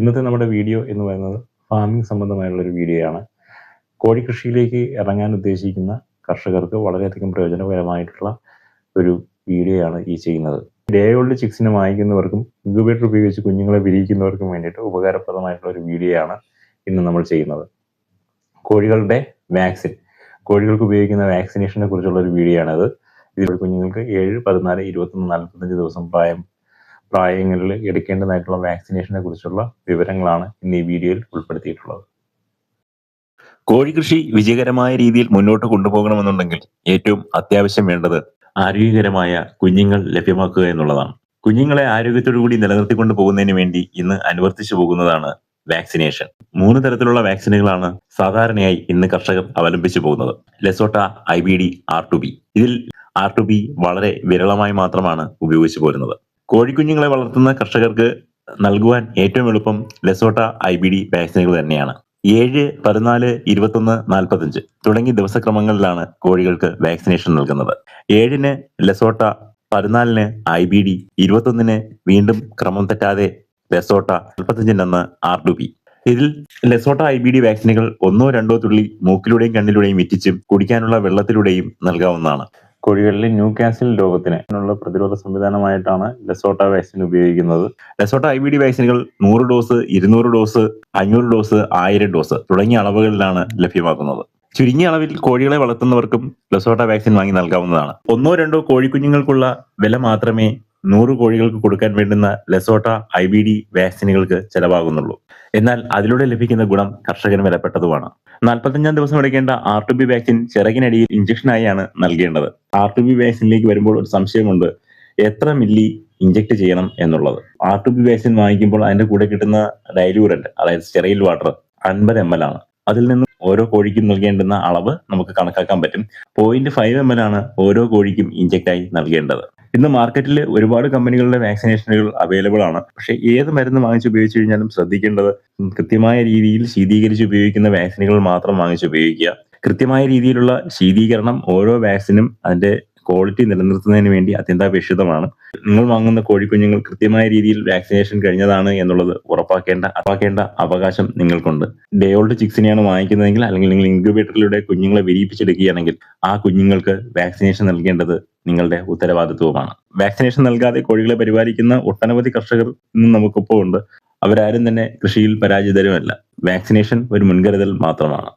ഇന്നത്തെ നമ്മുടെ വീഡിയോ എന്ന് പറയുന്നത് ഫാമിംഗ് സംബന്ധമായുള്ളൊരു വീഡിയോയാണ്. കോഴിക്കൃഷിയിലേക്ക് ഇറങ്ങാൻ ഉദ്ദേശിക്കുന്ന കർഷകർക്ക് വളരെയധികം പ്രയോജനകരമായിട്ടുള്ള ഒരു വീഡിയോയാണ് ഈ ചെയ്യുന്നത്. ഡേ ഓൾഡ് ചിക്സിനെ വാങ്ങിക്കുന്നവർക്കും ഇൻക്യുബേറ്റർ ഉപയോഗിച്ച് കുഞ്ഞുങ്ങളെ വിരിയിക്കുന്നവർക്കും വേണ്ടിയിട്ട് ഉപകാരപ്രദമായിട്ടുള്ള ഒരു വീഡിയോയാണ് ഇന്ന് നമ്മൾ ചെയ്യുന്നത്. കോഴികളുടെ വാക്സിൻ, കോഴികൾക്ക് ഉപയോഗിക്കുന്ന വാക്സിനേഷനെ കുറിച്ചുള്ള ഒരു വീഡിയോ ആണത്. ഇതിൽ കുഞ്ഞുങ്ങൾക്ക് 7, 14, 21, 45 ദിവസം പ്രായങ്ങളിൽ എടുക്കേണ്ടതായിട്ടുള്ള വാക്സിനേഷനെ കുറിച്ചുള്ള വിവരങ്ങളാണ് ഇന്ന് ഈ വീഡിയോയിൽ ഉൾപ്പെടുത്തിയിട്ടുള്ളത്. കോഴിക്കൃഷി വിജയകരമായ രീതിയിൽ മുന്നോട്ട് കൊണ്ടുപോകണമെന്നുണ്ടെങ്കിൽ ഏറ്റവും അത്യാവശ്യം വേണ്ടത് ആരോഗ്യകരമായ കുഞ്ഞുങ്ങൾ ലഭ്യമാക്കുക എന്നുള്ളതാണ്. കുഞ്ഞുങ്ങളെ ആരോഗ്യത്തോടുകൂടി നിലനിർത്തിക്കൊണ്ട് പോകുന്നതിന് വേണ്ടി ഇന്ന് അനുവർത്തിച്ചു പോകുന്നതാണ് വാക്സിനേഷൻ. 3 തരത്തിലുള്ള വാക്സിനുകളാണ് സാധാരണയായി ഇന്ന് കർഷകർ അവലംബിച്ചു പോകുന്നത്. LaSota, IBD, R2B. ഇതിൽ R2B വളരെ വിരളമായി മാത്രമാണ് ഉപയോഗിച്ചു പോരുന്നത്. കോഴിക്കുഞ്ഞുങ്ങളെ വളർത്തുന്ന കർഷകർക്ക് നൽകുവാൻ ഏറ്റവും എളുപ്പം ലെസോട്ട, IBD വാക്സിനുകൾ തന്നെയാണ്. 7, 14, 21, 45 തുടങ്ങിയ ദിവസക്രമങ്ങളിലാണ് കോഴികൾക്ക് വാക്സിനേഷൻ നൽകുന്നത്. 7-ന് ലെസോട്ട, 14-ന് IBD, 21-ന് വീണ്ടും ക്രമം തെറ്റാതെ ലെസോട്ട, 45-ന് R2B. ഇതിൽ ലെസോട്ട IBD വാക്സിനുകൾ 1-2 തുള്ളി മൂക്കിലൂടെയും കണ്ണിലൂടെയും ഇറ്റിച്ചും കുടിക്കാനുള്ള വെള്ളത്തിലൂടെയും നൽകാവുന്നതാണ്. കോഴികളിലെ ന്യൂകാസിൽ രോഗത്തിനുള്ള പ്രതിരോധ സംവിധാനമായിട്ടാണ് ലെസോട്ട വാക്സിൻ ഉപയോഗിക്കുന്നത്. ലെസോട്ട IBD വാക്സിനുകൾ 100 ഡോസ്, 200 ഡോസ്, 500 ഡോസ്, 1000 ഡോസ് തുടങ്ങിയ അളവുകളിലാണ് ലഭ്യമാക്കുന്നത്. ചുരുങ്ങിയ അളവിൽ കോഴികളെ വളർത്തുന്നവർക്കും ലെസോട്ട വാക്സിൻ വാങ്ങി നൽകാവുന്നതാണ്. 1-2 കോഴിക്കുഞ്ഞുങ്ങൾക്കുള്ള വില മാത്രമേ 100 കോഴികൾക്ക് കൊടുക്കാൻ വേണ്ടുന്ന ലെസോട്ട IBD വാക്സിനുകൾക്ക് ചെലവാകുന്നുള്ളൂ. എന്നാൽ അതിലൂടെ ലഭിക്കുന്ന ഗുണം കർഷകന് വിലപ്പെട്ടതുമാണ്. 45 ദിവസം എടുക്കേണ്ട R2B വാക്സിൻ ചിറകിനടിയിൽ ഇഞ്ചക്ഷനായാണ് നൽകേണ്ടത്. R2B വാക്സിനിലേക്ക് വരുമ്പോൾ ഒരു സംശയമുണ്ട്, എത്ര മില്ലി ഇഞ്ചക്ട് ചെയ്യണം എന്നുള്ളത്. R2B വാക്സിൻ വാങ്ങിക്കുമ്പോൾ അതിന്റെ കൂടെ കിട്ടുന്ന ഡൈലൂറന്റ്, അതായത് സ്റ്റെറൈൽ വാട്ടർ 50 ml ആണ്. അതിൽ നിന്നും ഓരോ കോഴിക്കും നൽകേണ്ടുന്ന അളവ് നമുക്ക് കണക്കാക്കാൻ പറ്റും. 0.5 ml ആണ് ഓരോ കോഴിക്കും ഇഞ്ചക്റ്റായി നൽകേണ്ടത്. ഇന്ന് മാർക്കറ്റിൽ ഒരുപാട് കമ്പനികളുടെ വാക്സിനേഷനുകൾ അവൈലബിൾ ആണ്. പക്ഷേ ഏത് മരുന്ന് വാങ്ങിച്ച് ഉപയോഗിച്ച് കഴിഞ്ഞാലും ശ്രദ്ധിക്കേണ്ടത് കൃത്യമായ രീതിയിൽ ശീതീകരിച്ച് ഉപയോഗിക്കുന്ന വാക്സിനുകൾ മാത്രം വാങ്ങിച്ച് ഉപയോഗിക്കുക. കൃത്യമായ രീതിയിലുള്ള ശീതീകരണം ഓരോ വാക്സിനും അതിന്റെ ക്വാളിറ്റി നിലനിർത്തുന്നതിന് വേണ്ടി അത്യന്താപേക്ഷിതമാണ്. നിങ്ങൾ വാങ്ങുന്ന കോഴിക്കുഞ്ഞുങ്ങൾ കൃത്യമായ രീതിയിൽ വാക്സിനേഷൻ കഴിഞ്ഞതാണ് എന്നുള്ളത് ഉറപ്പാക്കേണ്ട അവകാശം നിങ്ങൾക്കുണ്ട്. ഡേ ഓൾഡ് ചിക്സിനെയാണ് വാങ്ങിക്കുന്നതെങ്കിൽ, അല്ലെങ്കിൽ നിങ്ങൾ ഇൻക്യുബേറ്ററിലൂടെ കുഞ്ഞുങ്ങളെ വിരിയിപ്പിച്ചെടുക്കുകയാണെങ്കിൽ ആ കുഞ്ഞുങ്ങൾക്ക് വാക്സിനേഷൻ നൽകേണ്ടത് നിങ്ങളുടെ ഉത്തരവാദിത്വമാണ്. വാക്സിനേഷൻ നൽകാതെ കോഴികളെ പരിപാലിക്കുന്ന ഒട്ടനവധി കർഷകർ ഇന്നും നമുക്കൊപ്പം ഉണ്ട്. അവരാരും തന്നെ കൃഷിയിൽ പരാജിതരുമല്ല. വാക്സിനേഷൻ ഒരു മുൻകരുതൽ മാത്രമാണ്.